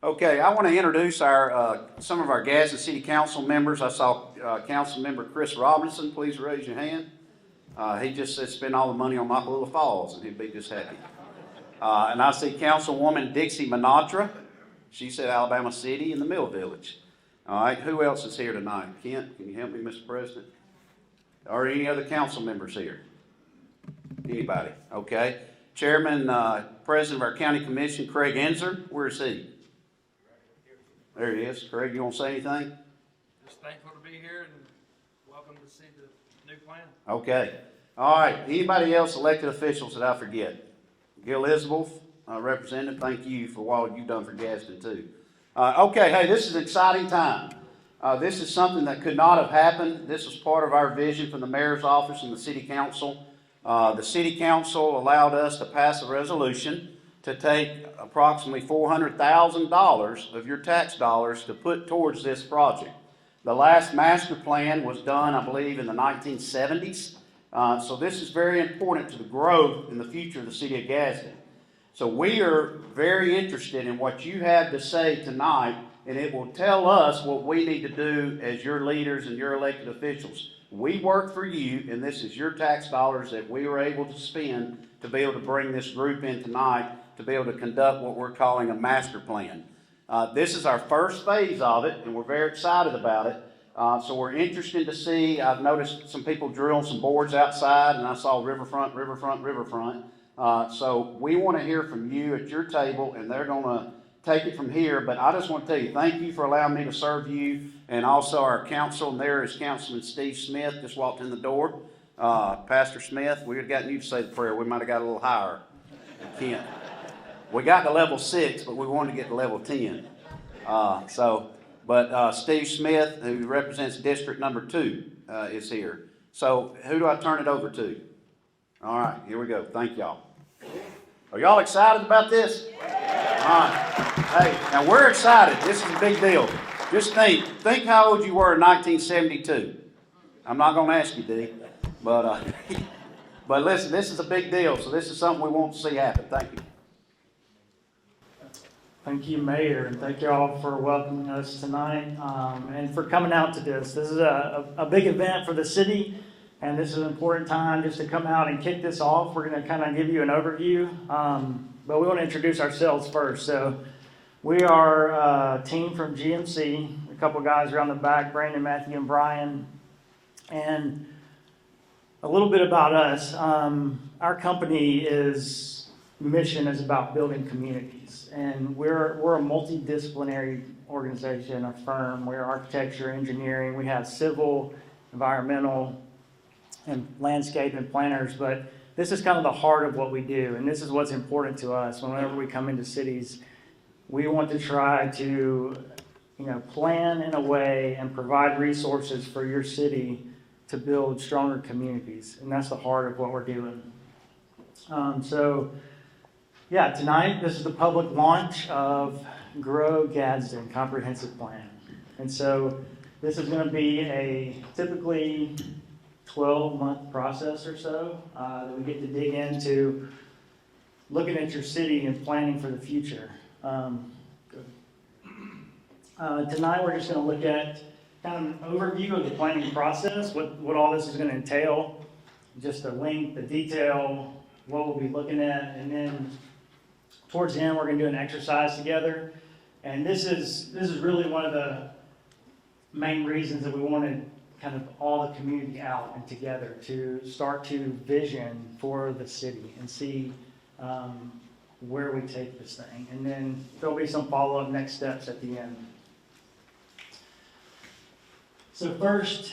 Okay, I want to introduce some of our Gadsden City Council members. I saw Council Member Chris Robinson. Please raise your hand. He just said spend all the money on Mockalola Falls, and he'd be just happy. And I see Councilwoman Dixie Minatra. She said Alabama City and the Mill Village. All right, who else is here tonight? Kent, can you help me, Mr. President? Are any other council members here? Anybody? Okay. Chairman, President of our County Commission, Craig Enzer. Where is he? There he is. Craig, you want to say anything? Just thankful to be here and welcome to see the new plan. Okay. All right. Anybody else elected officials that I forget? Gil Isbeth, Representative, thank you for what you've done for Gadsden too. Okay, hey, this is an exciting time. This is something that could not have happened. This was part of our vision from the mayor's office and the city council. The city council allowed us to pass a resolution to take approximately $400,000 of your tax dollars to put towards this project. The last master plan was done, I believe, in the 1970s. So this is very important to the growth in the future of the city of Gadsden. So we are very interested in what you have to say tonight, and it will tell us what we need to do as your leaders and your elected officials. We work for you, and this is your tax dollars that we were able to spend to be able to bring this group in tonight to be able to conduct what we're calling a master plan. This is our first phase of it, and we're very excited about it. So we're interested to see. I've noticed some people drilling some boards outside, and I saw riverfront. So we want to hear from you at your table, and they're going to take it from here. But I just want to tell you, thank you for allowing me to serve you, and also our council. And there is Councilman Steve Smith, just walked in the door. Pastor Smith, we would have gotten you to say the prayer. We might have got a little higher than Kent. We got to level 6, but we wanted to get to level 10. But Steve Smith, who represents District Number 2, is here. So who do I turn it over to? All right, here we go. Thank y'all. Are y'all excited about this? All right. Hey, now we're excited. This is a big deal. Just think how old you were in 1972. I'm not going to ask you, D. But listen, this is a big deal. So this is something we want to see happen. Thank you. Thank you, Mayor, and thank you all for welcoming us tonight and for coming out to this. This is a big event for the city, and this is an important time just to come out and kick this off. We're going to kind of give you an overview, but we want to introduce ourselves first. So we are a team from GMC, a couple guys around the back, Brandon, Matthew, and Brian. And a little bit about us. Our company's mission is about building communities, and we're a multidisciplinary organization, a firm. We're architecture, engineering. We have civil, environmental, and landscape and planners, but this is kind of the heart of what we do, and this is what's important to us. Whenever we come into cities, we want to try to, plan in a way and provide resources for your city to build stronger communities, and that's the heart of what we're doing. Tonight, this is the public launch of Grow Gadsden Comprehensive Plan. And so this is going to be a typically 12-month process or so that we get to dig into looking at your city and planning for the future. Tonight, we're just going to look at kind of an overview of the planning process, what all this is going to entail, just the length, the detail, what we'll be looking at, and then towards the end, we're going to do an exercise together. And this is really one of the main reasons that we wanted kind of all the community out and together to start to vision for the city and see where we take this thing. And then there'll be some follow-up next steps at the end. So first,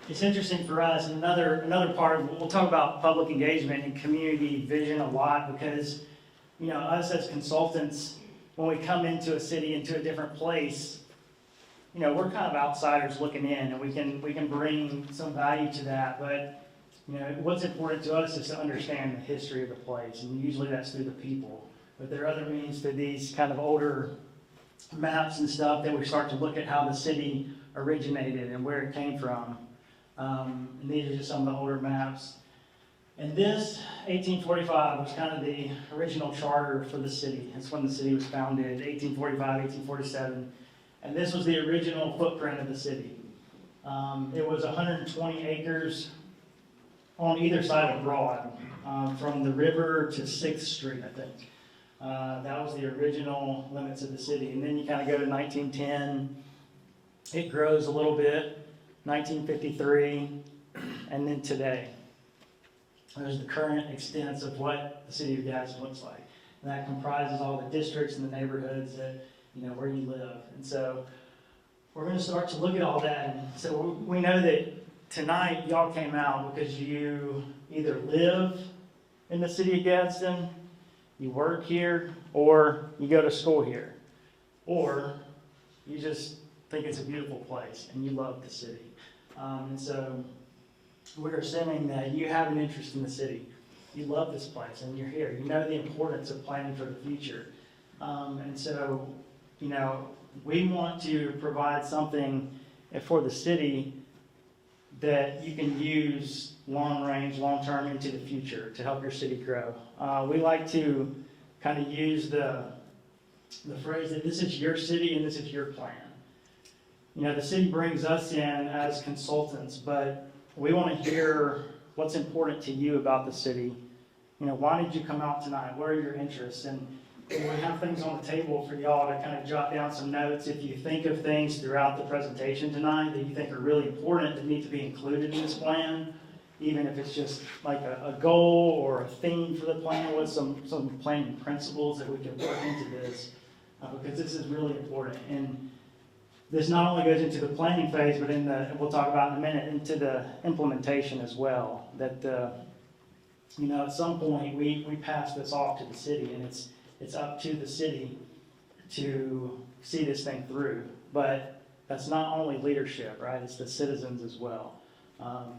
it's interesting for us, and another part of, we'll talk about public engagement and community vision a lot because, us as consultants, when we come into a city, into a different place, we're kind of outsiders looking in, and we can bring some value to that. But, what's important to us is to understand the history of the place, and usually that's through the people. But there are other means to these kind of older maps and stuff that we start to look at how the city originated and where it came from. And these are just some of the older maps. And this, 1845, was kind of the original charter for the city. That's when the city was founded, 1845, 1847. And this was the original footprint of the city. It was 120 acres on either side of Broad, from the river to 6th Street, I think. That was the original limits of the city. And then you kind of go to 1910. It grows a little bit, 1953, and then today. There's the current extent of what the city of Gadsden looks like. And that comprises all the districts and the neighborhoods that, where you live. And so we're going to start to look at all that. And so we know that tonight y'all came out because you either live in the city of Gadsden, you work here, or you go to school here. Or you just think it's a beautiful place and you love the city. And so we're assuming that you have an interest in the city. You love this place and you're here. You know the importance of planning for the future. And so, we want to provide something for the city that you can use long range, long term into the future to help your city grow. We like to kind of use the phrase that this is your city and this is your plan. The city brings us in as consultants, but we want to hear what's important to you about the city. Why did you come out tonight? What are your interests? And we have things on the table for y'all to kind of jot down some notes. If you think of things throughout the presentation tonight that you think are really important that need to be included in this plan, even if it's just like a goal or a theme for the plan with some planning principles that we can work into this, because this is really important. And this not only goes into the planning phase, but we'll talk about in a minute, into the implementation as well. That at some point we pass this off to the city, and it's up to the city to see this thing through. But that's not only leadership, right? It's the citizens as well.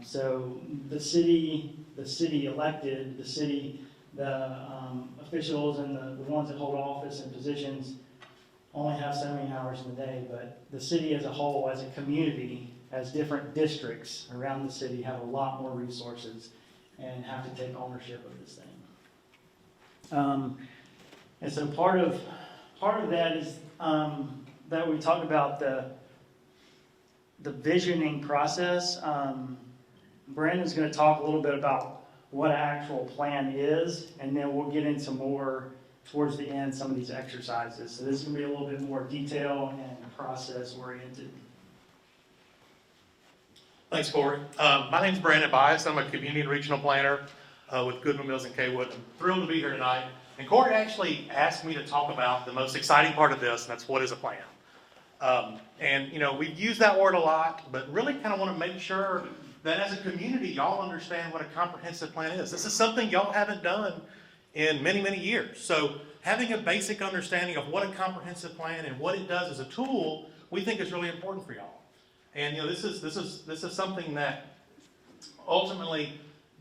So the city elected, the officials and the ones that hold office and positions only have so many hours in the day, but the city as a whole, as a community, as different districts around the city have a lot more resources and have to take ownership of this thing. And so part of that is that we talk about the visioning process. Brandon's going to talk a little bit about what an actual plan is, and then we'll get into more towards the end, some of these exercises. So this is going to be a little bit more detail and process oriented. Thanks, Corey. My name's Brandon Bias. I'm a community and regional planner with Goodman Mills and Kaywood. I'm thrilled to be here tonight. And Corey actually asked me to talk about the most exciting part of this, and that's what is a plan. We've used that word a lot, but really kind of want to make sure that as a community, y'all understand what a comprehensive plan is. This is something y'all haven't done in many, many years. So having a basic understanding of what a comprehensive plan and what it does as a tool, we think is really important for y'all. And this is something that ultimately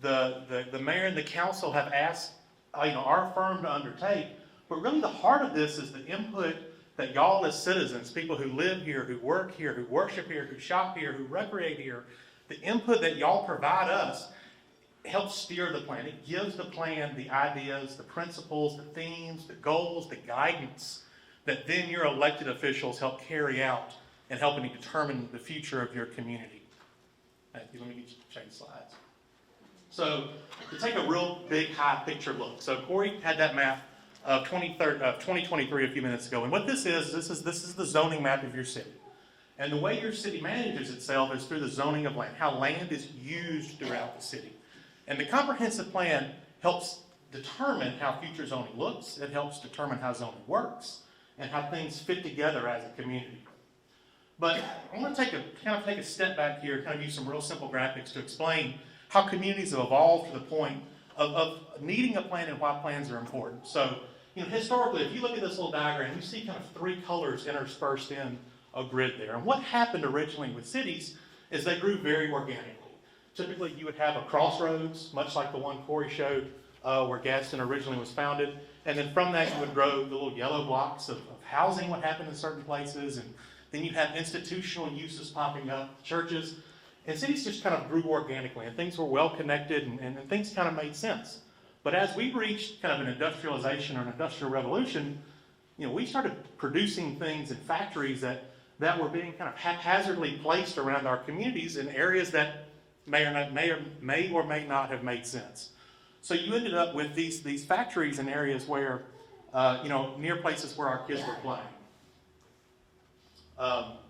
the mayor and the council have asked our firm to undertake. But really the heart of this is the input that y'all as citizens, people who live here, who work here, who worship here, who shop here, who recreate here, the input that y'all provide us helps steer the plan. It gives the plan the ideas, the principles, the themes, the goals, the guidance that then your elected officials help carry out and helping to determine the future of your community. Thank you. Let me change slides. So to take a real big high picture look. So Corey had that map of 2023 a few minutes ago. And what this is the zoning map of your city. And the way your city manages itself is through the zoning of land, how land is used throughout the city. And the comprehensive plan helps determine how future zoning looks. It helps determine how zoning works and how things fit together as a community. But I want to take a step back here, kind of use some real simple graphics to explain how communities have evolved to the point of needing a plan and why plans are important. So, historically, if you look at this little diagram, you see kind of three colors interspersed in a grid there. And what happened originally with cities is they grew very organically. Typically, you would have a crossroads, much like the one Corey showed, where Gadsden originally was founded. And then from that, you would grow the little yellow blocks of housing, what happened in certain places. And then you'd have institutional uses popping up, churches. And cities just kind of grew organically, and things were well connected, and things kind of made sense. But as we reached kind of an industrialization or an industrial revolution, we started producing things in factories that were being kind of haphazardly placed around our communities in areas that may or may not have made sense. So you ended up with these factories in areas where, near places where our kids were playing.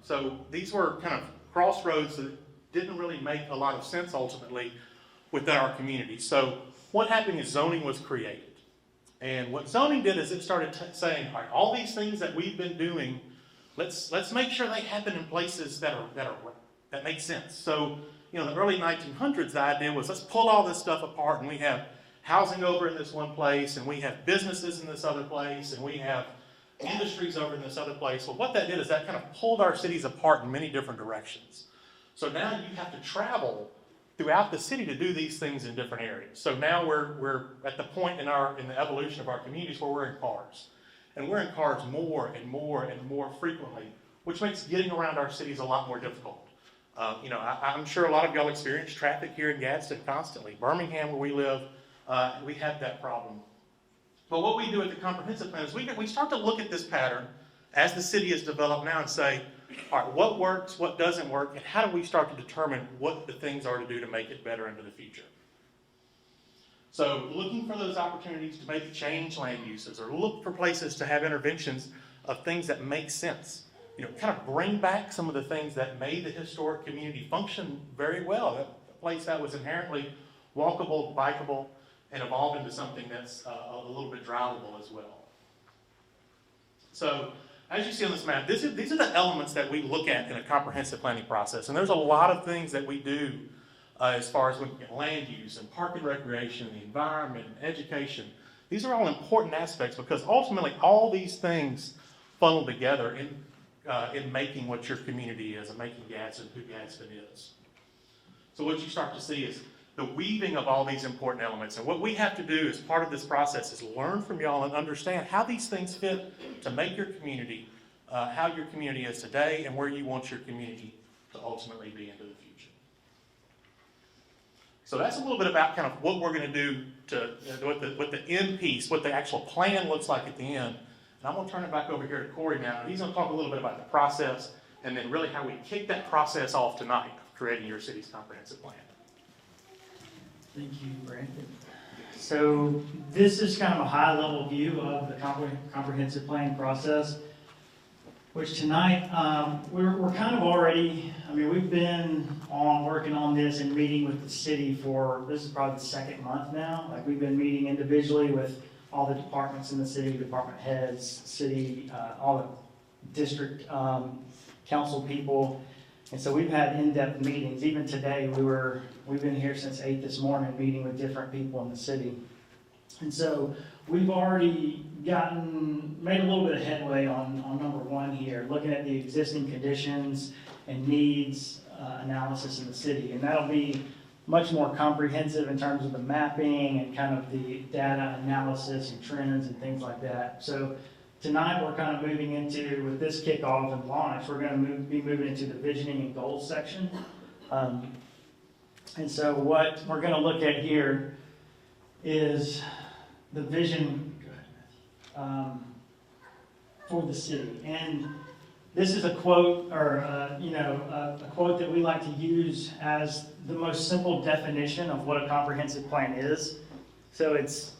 So these were kind of crossroads that didn't really make a lot of sense ultimately within our community. So what happened is zoning was created. And what zoning did is it started saying, all right, all these things that we've been doing, let's make sure they happen in places that make sense. So, in the early 1900s, the idea was let's pull all this stuff apart, and we have housing over in this one place, and we have businesses in this other place, and we have industries over in this other place. Well, what that did is that kind of pulled our cities apart in many different directions. So now you have to travel throughout the city to do these things in different areas. So now we're at the point in the evolution of our communities where we're in cars. And we're in cars more and more and more frequently, which makes getting around our cities a lot more difficult. I'm sure a lot of y'all experience traffic here in Gadsden constantly. Birmingham, where we live, we have that problem. But what we do at the comprehensive plan is we start to look at this pattern as the city is developed now and say, all right, what works, what doesn't work, and how do we start to determine what the things are to do to make it better into the future? So looking for those opportunities to maybe change land uses or look for places to have interventions of things that make sense. Kind of bring back some of the things that made the historic community function very well. A place that was inherently walkable, bikeable, and evolved into something that's a little bit drivable as well. So as you see on this map, these are the elements that we look at in a comprehensive planning process. And there's a lot of things that we do as far as looking at land use and park and recreation, the environment, and education. These are all important aspects because ultimately all these things funnel together in making what your community is and making Gadsden who Gadsden is. So what you start to see is the weaving of all these important elements. And what we have to do as part of this process is learn from y'all and understand how these things fit to make your community, how your community is today and where you want your community to ultimately be into the future. So that's a little bit about kind of what we're going to do with the end piece, what the actual plan looks like at the end. And I'm going to turn it back over here to Corey now. He's going to talk a little bit about the process and then really how we kick that process off tonight of creating your city's comprehensive plan. Thank you, Brandon. So this is kind of a high-level view of the comprehensive planning process, which tonight we're kind of already, we've been working on this and meeting with the city this is probably the second month now. Like we've been meeting individually with all the departments in the city, department heads, city, all the district council people. And so we've had in-depth meetings. Even today, we've been here since 8 this morning meeting with different people in the city. And so we've already made a little bit of headway on number one here, looking at the existing conditions and needs analysis in the city. And that'll be much more comprehensive in terms of the mapping and kind of the data analysis and trends and things like that. So tonight we're kind of moving into, with this kickoff and launch, we're going to be moving into the visioning and goals section. And so what we're going to look at here is the vision for the city. And this is a quote, or a quote that we like to use as the most simple definition of what a comprehensive plan is. So it's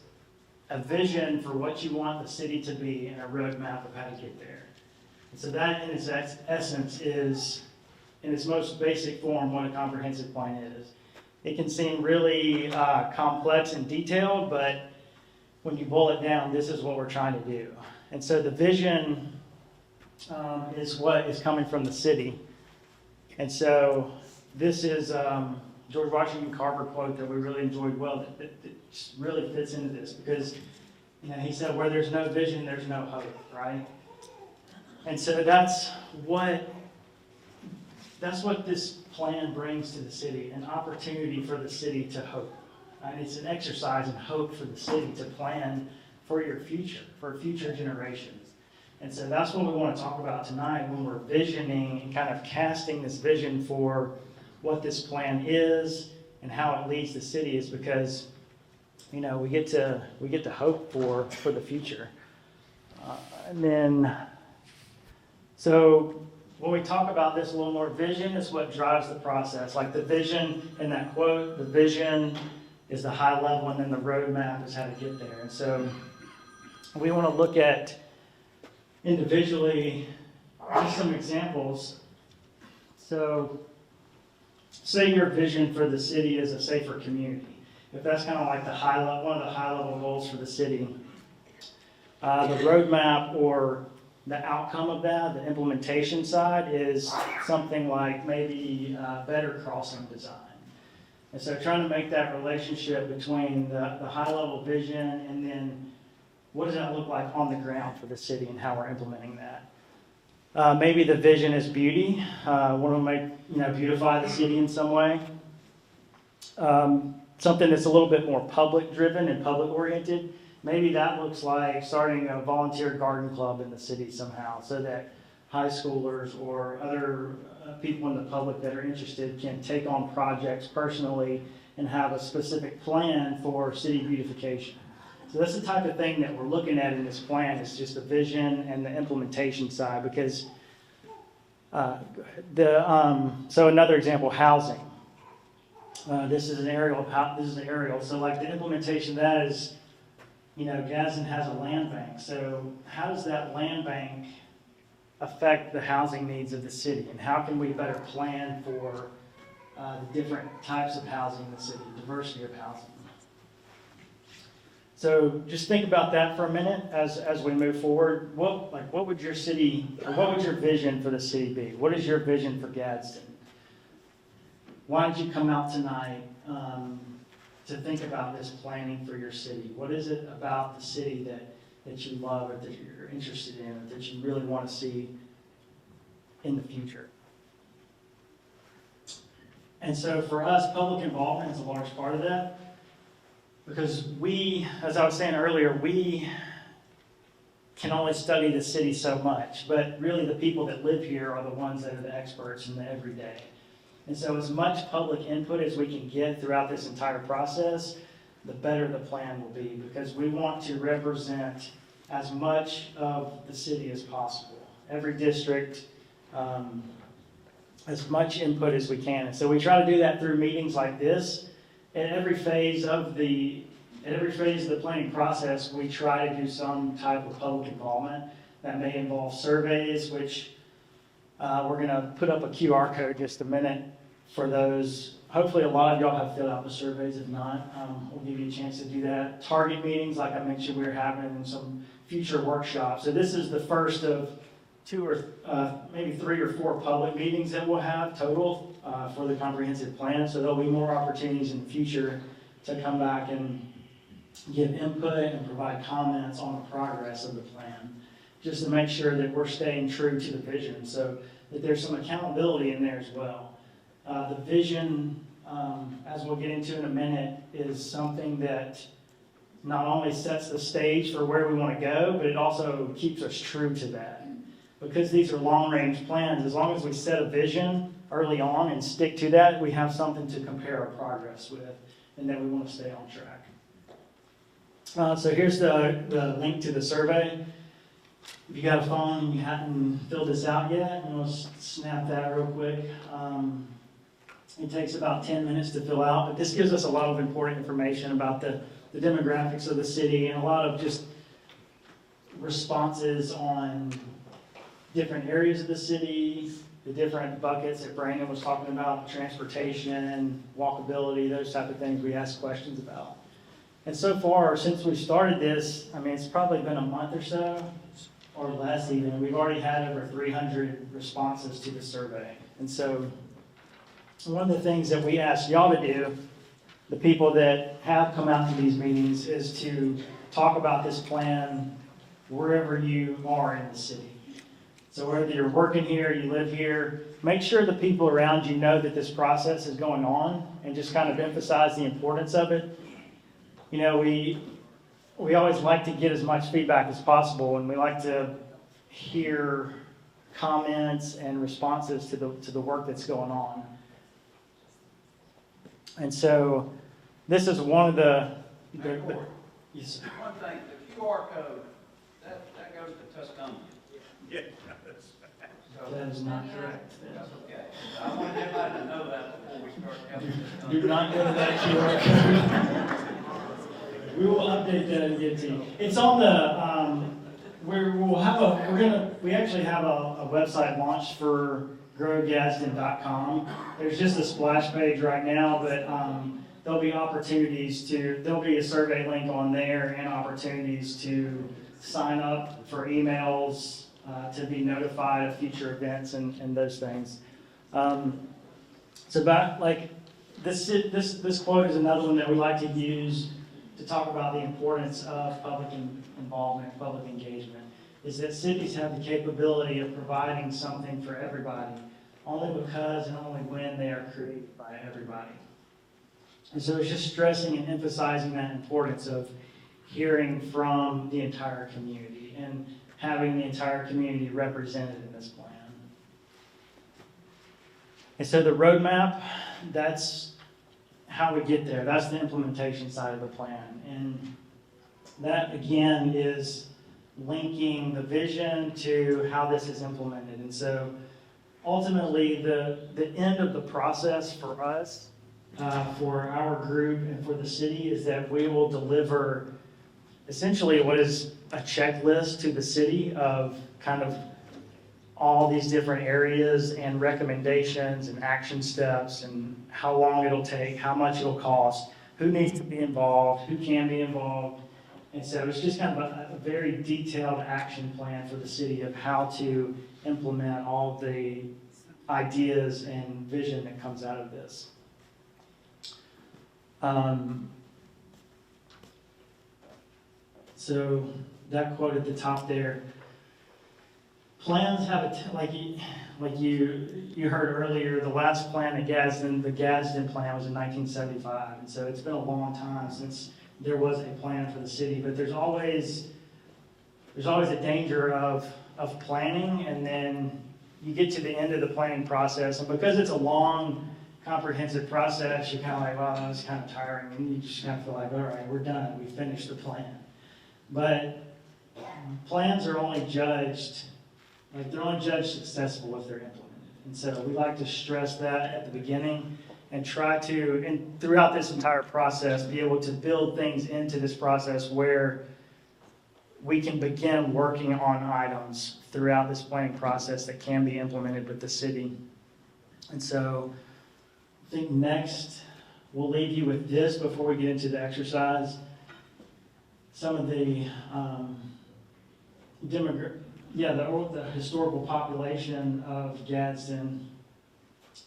a vision for what you want the city to be and a roadmap of how to get there. And so that in its essence is, in its most basic form, what a comprehensive plan is. It can seem really complex and detailed, but when you boil it down, this is what we're trying to do. And so the vision is what is coming from the city. And so this is George Washington Carver quote that we really enjoyed well, that really fits into this, because he said, where there's no vision, there's no hope, right? And so that's what this plan brings to the city, an opportunity for the city to hope. And it's an exercise in hope for the city to plan for your future, for future generations. And so that's what we want to talk about tonight when we're visioning and kind of casting this vision for what this plan is and how it leads the city is because, you know, we get to hope for the future. And then, so when we talk about this a little more, vision is what drives the process. Like the vision in that quote, the vision is the high level, and then the roadmap is how to get there. And so we want to look at individually just some examples. So say your vision for the city is a safer community. If that's kind of like the one of the high level goals for the city, the roadmap or the outcome of that, the implementation side, is something like maybe better crossing design. And so trying to make that relationship between the high level vision and then what does that look like on the ground for the city and how we're implementing that. Maybe the vision is beauty. Want to make, beautify the city in some way. Something that's a little bit more public driven and public oriented. Maybe that looks like starting a volunteer garden club in the city somehow so that high schoolers or other people in the public that are interested can take on projects personally and have a specific plan for city beautification. So that's the type of thing that we're looking at in this plan. It's just the vision and the implementation side because so another example, housing. This is an aerial. So like the implementation of that is, Gadsden has a land bank. So how does that land bank affect the housing needs of the city? And how can we better plan for the different types of housing in the city, diversity of housing? So just think about that for a minute as we move forward. What would your city, or what would your vision for the city be? What is your vision for Gadsden? Why did you come out tonight to think about this planning for your city? What is it about the city that you love or that you're interested in or that you really want to see in the future? And so for us, public involvement is a large part of that because we, as I was saying earlier, we can only study the city so much, but really the people that live here are the ones that are the experts in the everyday. And so as much public input as we can get throughout this entire process, the better the plan will be because we want to represent as much of the city as possible. Every district, as much input as we can. And so we try to do that through meetings like this. At every phase of the planning process, we try to do some type of public involvement. That may involve surveys, which we're going to put up a QR code just a minute for those. Hopefully a lot of y'all have filled out the surveys. If not, we'll give you a chance to do that. Target meetings, like I mentioned, we're having some future workshops. So this is the first of 2 or maybe 3 or 4 public meetings that we'll have total for the comprehensive plan. So there'll be more opportunities in the future to come back and give input and provide comments on the progress of the plan, just to make sure that we're staying true to the vision, so that there's some accountability in there as well. The vision, as we'll get into in a minute, is something that not only sets the stage for where we want to go, but it also keeps us true to that. Because these are long-range plans, as long as we set a vision early on and stick to that, we have something to compare our progress with, and then we want to stay on track. So here's the link to the survey. If you got a phone and you hadn't filled this out yet, I'm going to snap that real quick. It takes about 10 minutes to fill out, but this gives us a lot of important information about the demographics of the city and a lot of just responses on different areas of the city, the different buckets that Brandon was talking about, transportation, walkability, those type of things we ask questions about. And so far, since we started this, it's probably been a month or so, or less even. We've already had over 300 responses to the survey. And so one of the things that we ask y'all to do, the people that have come out to these meetings, is to talk about this plan wherever you are in the city. So whether you're working here, you live here, make sure the people around you know that this process is going on and just kind of emphasize the importance of it. We always like to get as much feedback as possible, and we like to hear comments and responses to the work that's going on. And so this is one of the yes, sir. One thing, the QR code, that goes to Tuscany. Yeah. That is not correct. That's okay. I want everybody to know that before we start helping Tuscany. Do not go to that QR code. We will update that and get to you. It's on the, we actually have a website launched for growgadsden.com. There's just a splash page right now, but there'll be there'll be a survey link on there and opportunities to sign up for emails, to be notified of future events and those things. It's about like, this quote is another one that we like to use to talk about the importance of public involvement, public engagement, is that cities have the capability of providing something for everybody, only because and only when they are created by everybody. And so it's just stressing and emphasizing that importance of hearing from the entire community and having the entire community represented in this plan. And so the roadmap, that's how we get there. That's the implementation side of the plan. And that, again, is linking the vision to how this is implemented. And so ultimately, the end of the process for us, for our group and for the city, is that we will deliver essentially what is a checklist to the city of kind of all these different areas and recommendations and action steps and how long it'll take, how much it'll cost, who needs to be involved, who can be involved. And so it's just kind of a very detailed action plan for the city of how to implement all the ideas and vision that comes out of this. So that quote at the top there, plans have like you heard earlier, the last plan at Gadsden, the Gadsden plan was in 1975, and so it's been a long time since there was a plan for the city. But there's always a danger of planning, and then you get to the end of the planning process, and because it's a long, comprehensive process, you're kind of like, well, that was kind of tiring, and you just kind of feel like, all right, we're done, we finished the plan. But plans are only judged. Like, they're only judged successful if they're implemented. And so we like to stress that at the beginning and try to, and throughout this entire process, be able to build things into this process where we can begin working on items throughout this planning process that can be implemented with the city. And so I think next we'll leave you with this before we get into the exercise. Some of the the historical population of Gadsden,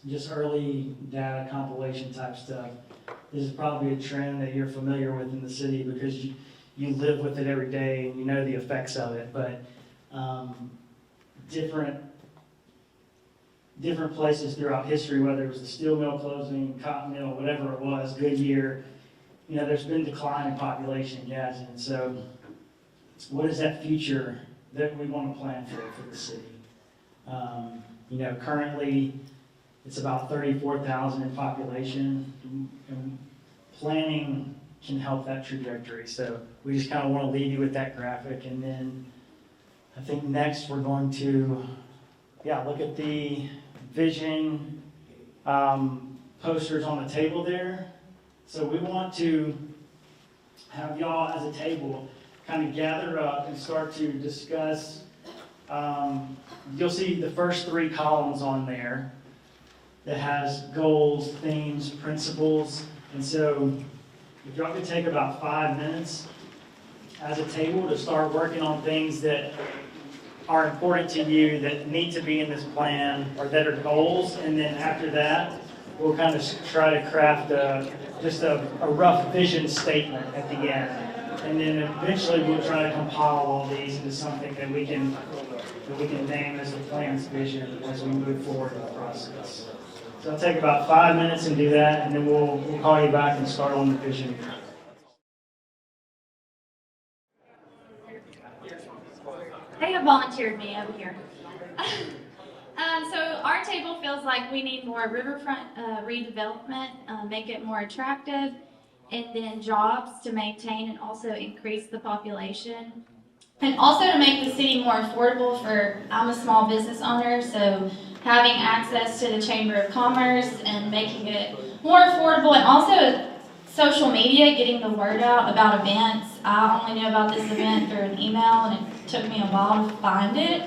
just early data compilation type stuff. This is probably a trend that you're familiar with in the city because you live with it every day and you know the effects of it. But different places throughout history, whether it was the steel mill closing, cotton mill, whatever it was, Goodyear, there's been decline in population in Gadsden. So what is that future that we want to plan for the city? Currently it's about 34,000 in population, and planning can help that trajectory. So we just kind of want to leave you with that graphic, and then I think next we're going to, look at the vision posters on the table there. So we want to have y'all as a table kind of gather up and start to discuss. You'll see the first 3 columns on there that has goals, themes, principles. And so if y'all could take about 5 minutes as a table to start working on things that are important to you, that need to be in this plan, or that are goals. And then after that, we'll kind of try to craft just a rough vision statement at the end. And then eventually we'll try to compile all these into something that we can name as the plan's vision as we move forward in the process. So it'll take about 5 minutes and do that, and then we'll call you back and start on the vision. They have volunteered me over here. So our table feels like we need more riverfront redevelopment, make it more attractive, and then jobs to maintain and also increase the population. And also to make the city more affordable for, I'm a small business owner, so having access to the Chamber of Commerce and making it more affordable, and also social media, getting the word out about events. I only knew about this event through an email, and it took me a while to find it.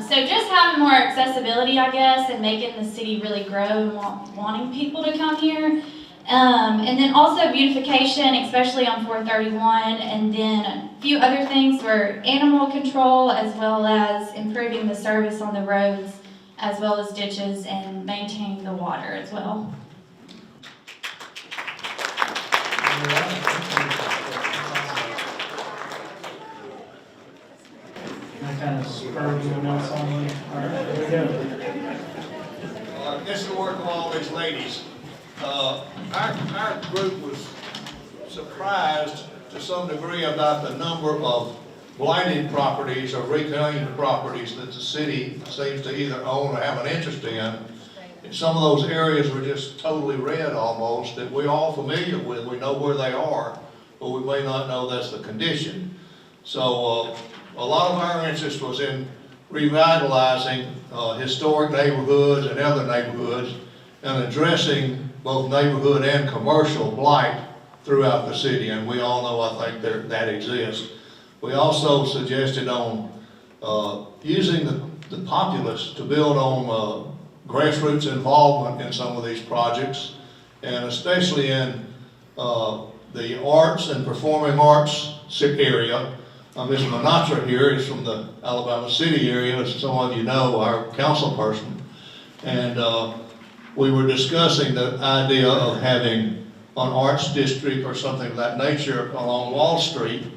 So just having more accessibility, I guess, and making the city really grow and wanting people to come here. And then also beautification, especially on 431, and then a few other things were animal control, as well as improving the service on the roads, as well as ditches, and maintaining the water as well. That kind of spurred anyone else on me. All right, here we go. This is the work of all these ladies. Our group was surprised to some degree about the number of blighted properties or reclaimed properties that the city seems to either own or have an interest in. And some of those areas were just totally red almost, that we're all familiar with. We know where they are, but we may not know that's the condition. So a lot of our interest was in revitalizing historic neighborhoods and other neighborhoods, and addressing both neighborhood and commercial blight throughout the city, and we all know, I think, that exists. We also suggested on using the populace to build on grassroots involvement in some of these projects, and especially in the arts and performing arts area. Ms. Manatra here is from the Alabama City area, as some of you know, our council person. And we were discussing the idea of having an arts district or something of that nature along Wall Street,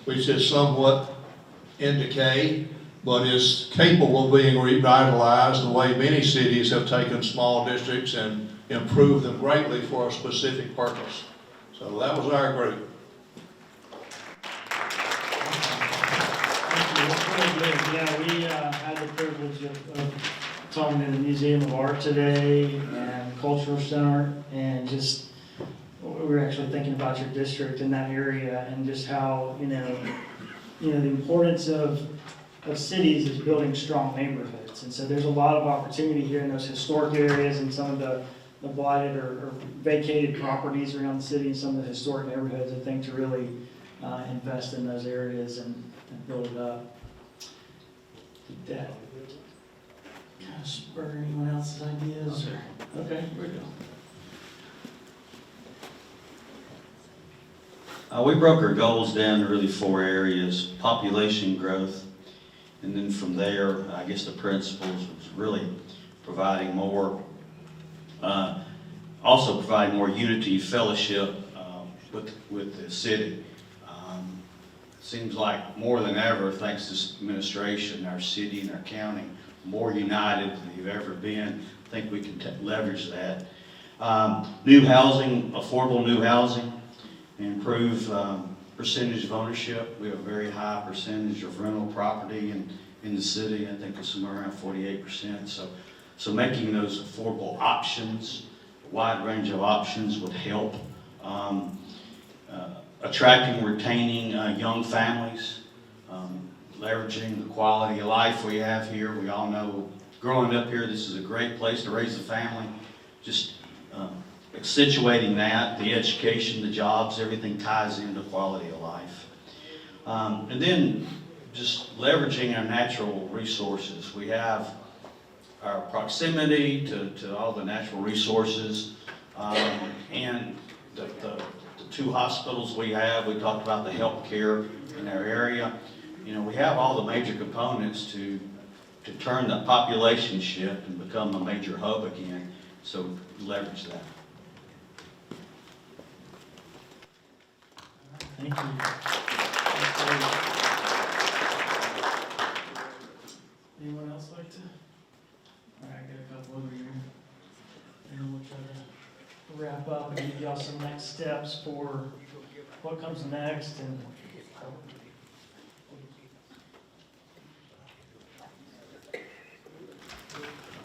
which is somewhat in decay, but is capable of being revitalized the way many cities have taken small districts and improved them greatly for a specific purpose. So that was our group. Yeah, we had the privilege of talking to the Museum of Art today and Cultural Center, and just we were actually thinking about your district in that area and just how the importance of cities is building strong neighborhoods. And so there's a lot of opportunity here in those historic areas and some of the blighted or vacated properties around the city and some of the historic neighborhoods, I think, to really invest in those areas and build it up. Did that kind of spur anyone else's ideas? Or? Okay, here we go. We broke our goals down to really 4 areas: population growth, and then from there, I guess the principles was really providing more, also providing more unity, fellowship with the city. Seems like more than ever, thanks to this administration, our city and our county, more united than they've ever been. I think we can leverage that. New housing, affordable new housing, improve percentage of ownership. We have a very high percentage of rental property in the city. I think it's somewhere around 48%. So making those affordable options, a wide range of options would help. Attracting, retaining young families, leveraging the quality of life we have here. We all know, growing up here, this is a great place to raise a family. Just accentuating that, the education, the jobs, everything ties into quality of life. And then just leveraging our natural resources. We have our proximity to all the natural resources, and the 2 hospitals we have. We talked about the health care in our area. We have all the major components to turn the population shift and become a major hub again. So leverage that. Thank you. Anyone else like to? All right, I got a couple over here. And we'll try to wrap up and give y'all some next steps for what comes next. And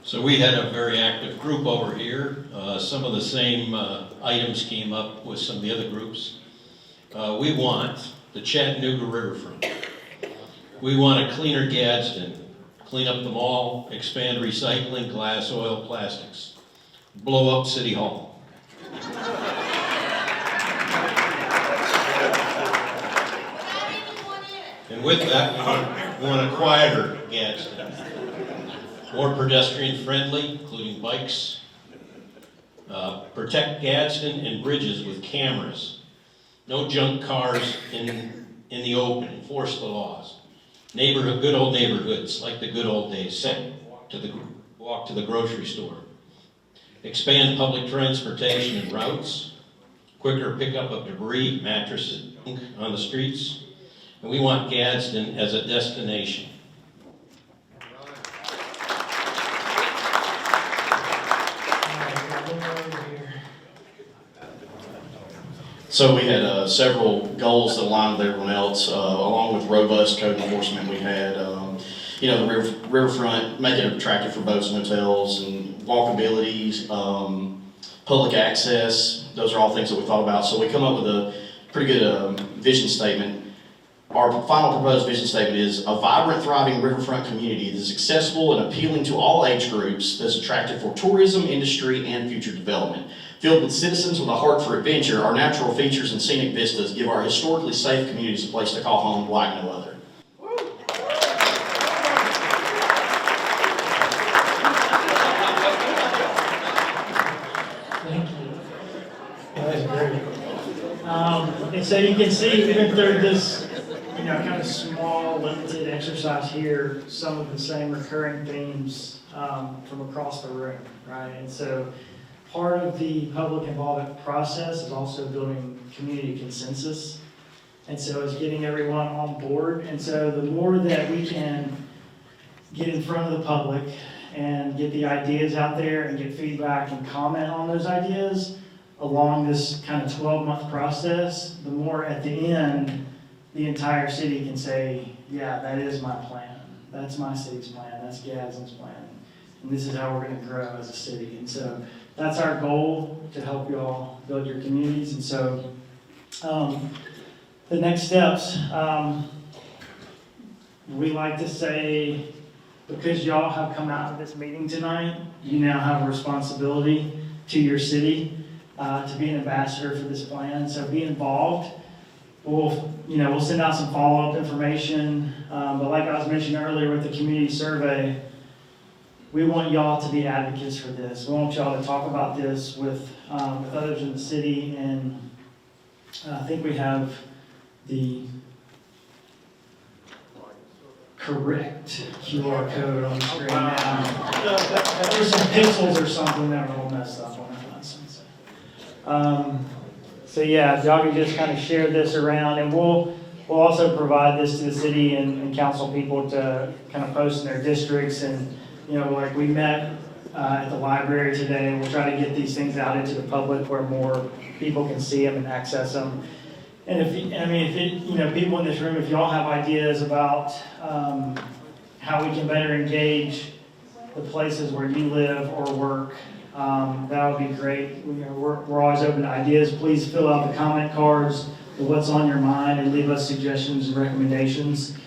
So we had a very active group over here. Some of the same items came up with some of the other groups. We want the Chattanooga riverfront. We want a cleaner Gadsden, clean up the mall, expand recycling, glass, oil, plastics, blow up City Hall. And with that, we want a quieter Gadsden. More pedestrian friendly, including bikes. Protect Gadsden and bridges with cameras. No junk cars in the open. Enforce the laws. Good old neighborhoods, like the good old days. Walk to the grocery store. Expand public transportation and routes. Quicker pickup of debris, mattresses on the streets. And we want Gadsden as a destination. So we had several goals that aligned with everyone else, along with robust code enforcement. We had, the riverfront, make it attractive for boats and hotels, and walkability, public access. Those are all things that we thought about. So we come up with a pretty good vision statement. Our final proposed vision statement is a vibrant, thriving riverfront community that is accessible and appealing to all age groups, that's attractive for tourism, industry, and future development. Filled with citizens with a heart for adventure, our natural features and scenic vistas give our historically safe communities a place to call home like no other. Thank you. That was great. And so you can see even through this, kind of small, limited exercise here, some of the same recurring themes from across the room, right? And so part of the public involvement process is also building community consensus. And so it's getting everyone on board. And so the more that we can get in front of the public and get the ideas out there and get feedback and comment on those ideas along this kind of 12-month process, the more at the end, the entire city can say, yeah, that is my plan. That's my city's plan. That's Gadsden's plan. And this is how we're going to grow as a city. And so that's our goal, to help you all build your communities. And so the next steps, we like to say, because y'all have come out of this meeting tonight, you now have a responsibility to your city to be an ambassador for this plan. So be involved. We'll send out some follow-up information. But like I was mentioning earlier with the community survey, we want y'all to be advocates for this. We want y'all to talk about this with others in the city, and I think we have the correct QR code on the screen now. There's some pixels or something that are all messed up on that nonsense. So yeah, if y'all can just kind of share this around, and we'll also provide this to the city and council people to kind of post in their districts. And like we met at the library today, we'll try to get these things out into the public where more people can see them and access them. And people in this room, if y'all have ideas about how we can better engage the places where you live or work, that would be great. We're always open to ideas. Please fill out the comment cards with what's on your mind and leave us suggestions and recommendations.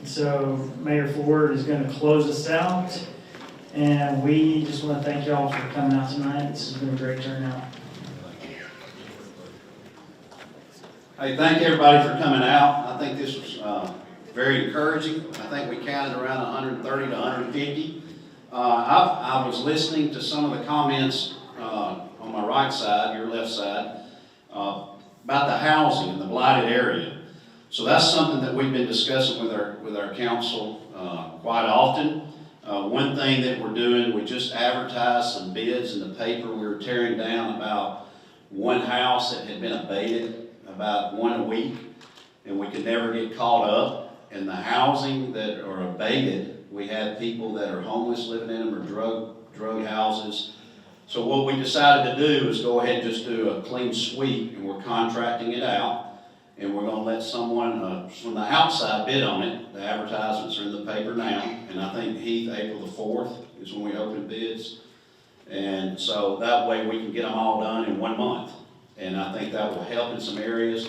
So Mayor Ford is going to close us out, and we just want to thank y'all for coming out tonight. This has been a great turnout. Hey, thank everybody for coming out. I think this was very encouraging. I think we counted around 130 to 150. I was listening to some of the comments on my right side, your left side, about the housing in the blighted area. So that's something that we've been discussing with our council quite often. One thing that we're doing, we just advertised some bids in the paper. We were tearing down about one house that had been abated, about one a week, and we could never get caught up. And the housing that are abated, we have people that are homeless living in them, or drug houses. So what we decided to do is go ahead and just do a clean sweep, and we're contracting it out. and we're gonna let someone, from the outside bid on it. The advertisements are in the paper now, and I think, Heath, April the 4th is when we open bids. And so that way we can get them all done in 1 month. And I think that will help in some areas.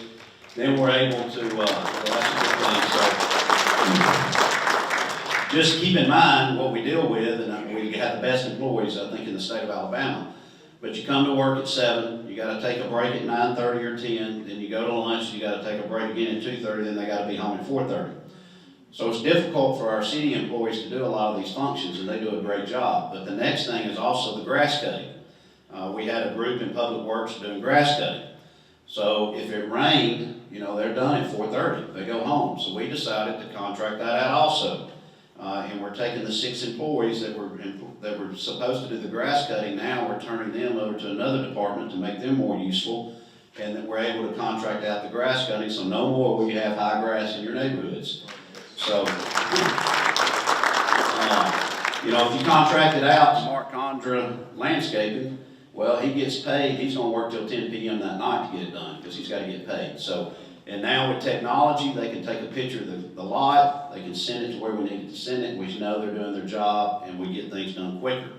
Then we're able to, well, that's a good thing. So just keep in mind what we deal with, and we have the best employees, I think, in the state of Alabama. But you come to work at 7, you gotta take a break at 9:30 or 10, then you go to lunch, you gotta take a break again at 2:30, then they gotta be home at 4:30. So it's difficult for our city employees to do a lot of these functions, and they do a great job. But the next thing is also the grass cutting. We had a group in Public Works doing grass cutting. So if it rained, they're done at 4:30, they go home. So we decided to contract that out also. And we're taking the 6 employees that were supposed to do the grass cutting, now we're turning them over to another department to make them more useful. And that we're able to contract out the grass cutting, so no more will you have high grass in your neighborhoods. So, if you contract it out to Mark Condra Landscaping, well, he gets paid, he's gonna work till 10 p.m. that night to get it done, because he's gotta get paid. So, and now with technology, they can take a picture of the lot, they can send it to where we need it to send it, we know they're doing their job, and we get things done quicker.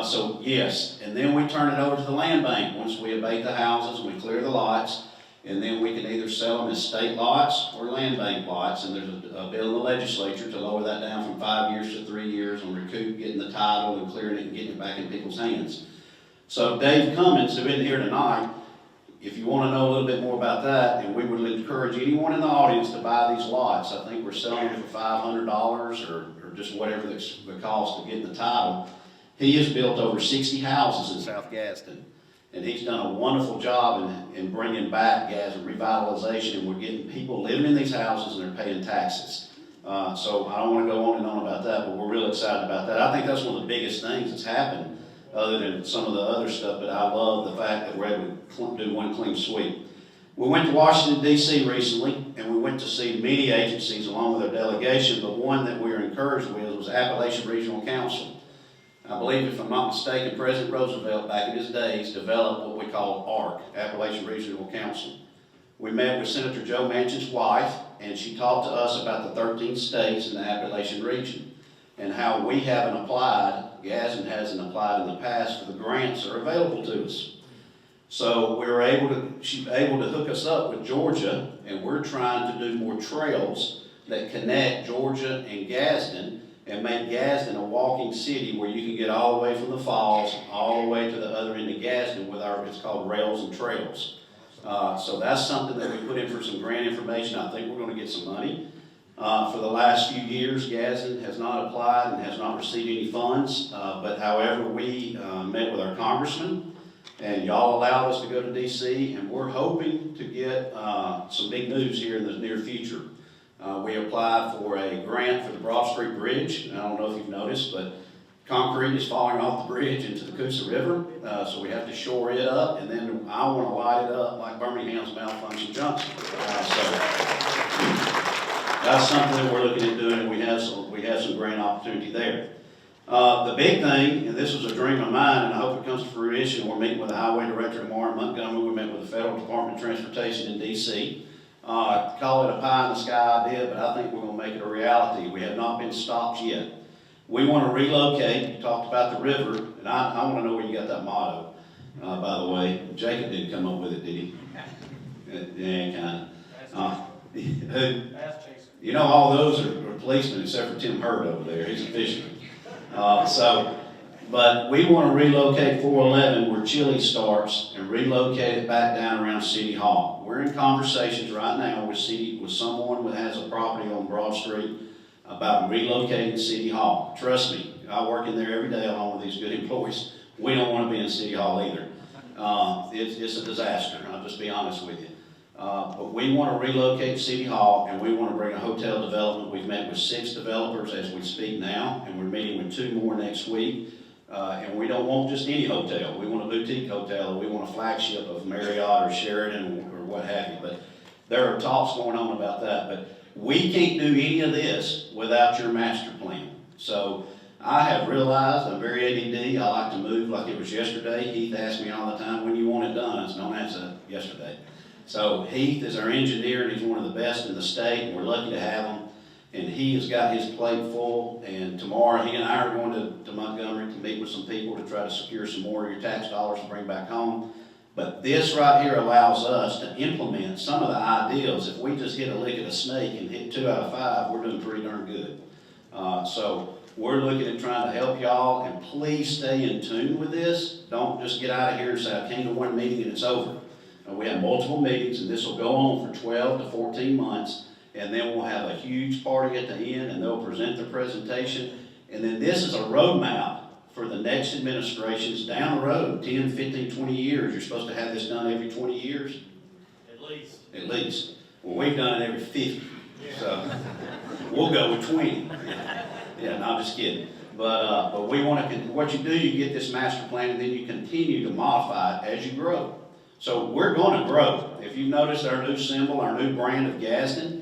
So yes, and then we turn it over to the land bank. Once we abate the houses, we clear the lots, and then we can either sell them as state lots or land bank lots, and there's a bill in the legislature to lower that down from 5 years to 3 years and recoup getting the title and clearing it and getting it back in people's hands. So Dave Cummins, who isn't here tonight, if you want to know a little bit more about that, and we would encourage anyone in the audience to buy these lots. I think we're selling them for $500 or just whatever the cost of getting the title. He has built over 60 houses in South Gadsden, and he's done a wonderful job in bringing back Gadsden revitalization, and we're getting people living in these houses and they're paying taxes. So I don't want to go on and on about that, but we're real excited about that. I think that's one of the biggest things that's happened, other than some of the other stuff, but I love the fact that we're able to do one clean sweep. We went to Washington, D.C. recently, and we went to see many agencies along with our delegation, but one that we were encouraged with was Appalachian Regional Council. I believe, if I'm not mistaken, President Roosevelt, back in his days, developed what we call ARC, Appalachian Regional Council. We met with Senator Joe Manchin's wife, and she talked to us about the 13 states in the Appalachian region and how we haven't applied, Gadsden hasn't applied in the past for the grants that are available to us. So she was able to hook us up with Georgia, and we're trying to do more trails that connect Georgia and Gadsden and make Gadsden a walking city where you can get all the way from the falls, all the way to the other end of Gadsden with it's called Rails and Trails. So that's something that we put in for some grant information. I think we're going to get some money. For the last few years, Gadsden has not applied and has not received any funds, but however, we met with our congressman, and y'all allowed us to go to D.C., and we're hoping to get some big news here in the near future. We applied for a grant for the Broad Street Bridge. I don't know if you've noticed, but concrete is falling off the bridge into the Coosa River, so we have to shore it up, and then I want to light it up like Birmingham's Malfunction Junction. So that's something that we're looking at doing, and we have some grant opportunity there. The big thing, and this was a dream of mine, and I hope it comes to fruition, we're meeting with the highway director tomorrow in Montgomery. We met with the Federal Department of Transportation in D.C. Call it a pie in the sky idea, but I think we're going to make it a reality. We have not been stopped yet. We want to relocate. You talked about the river, and I want to know where you got that motto, by the way. Jacob didn't come up with it, did he? Yeah, kind of. All those are policemen except for Tim Hurd over there. He's a fisherman. But we want to relocate 411 where Chile starts and relocate it back down around City Hall. We're in conversations right now with someone that has a property on Broad Street about relocating City Hall. Trust me, I work in there every day along with these good employees. We don't want to be in City Hall either. It's a disaster, I'll just be honest with you. But we want to relocate City Hall, and we want to bring a hotel development. We've met with 6 developers as we speak now, and we're meeting with 2 more next week. And we don't want just any hotel. We want a boutique hotel, or we want a flagship of Marriott or Sheraton or what have you. But there are talks going on about that. But we can't do any of this without your master plan. So I have realized I'm very ADD. I like to move like it was yesterday. Heath asks me all the time, when you want it done? I said, don't answer that yesterday. So Heath is our engineer, and he's one of the best in the state, and we're lucky to have him. And he has got his plate full, and tomorrow he and I are going to Montgomery to meet with some people to try to secure some more of your tax dollars to bring back home. But this right here allows us to implement some of the ideals. If we just hit a lick of a snake and hit 2 out of 5, we're doing pretty darn good. So we're looking at trying to help y'all, and please stay in tune with this. Don't just get out of here and say, I came to one meeting and it's over. We have multiple meetings, and this will go on for 12 to 14 months, and then we'll have a huge party at the end, and they'll present their presentation. And then this is a roadmap for the next administrations down the road, 10, 15, 20 years. You're supposed to have this done every 20 years? At least. At least. Well, we've done it every 50, so we'll go with 20. Yeah, no, I'm just kidding. But we want to, what you do, you get this master plan, and then you continue to modify it as you grow. So we're going to grow. If you notice our new symbol, our new brand of Gadsden,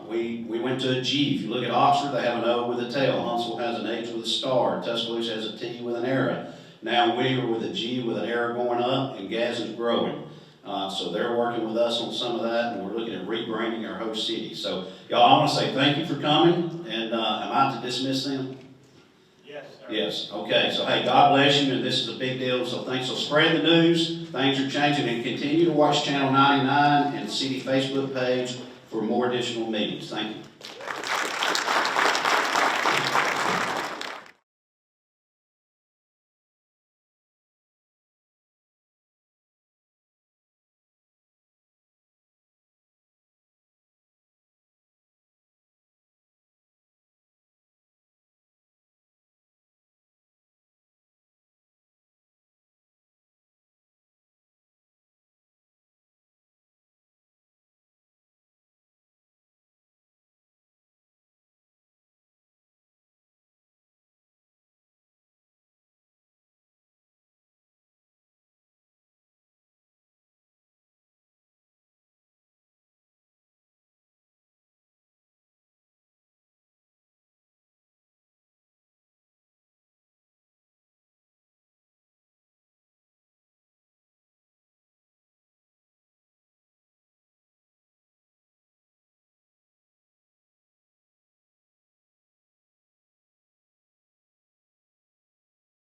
we went to a G. If you look at Oxford, they have an O with a tail. Huntsville has an H with a star. Tuscaloosa has a T with an arrow. Now we are with a G with an arrow going up, and Gadsden's growing. So they're working with us on some of that, and we're looking at rebranding our host city. So y'all, I want to say thank you for coming, and am I to dismiss them? Yes, sir. Yes, okay, so hey, God bless you, and this is a big deal, so thanks. So spread the news, things are changing, and continue to watch Channel 99 and the city Facebook page for more additional meetings. Thank you.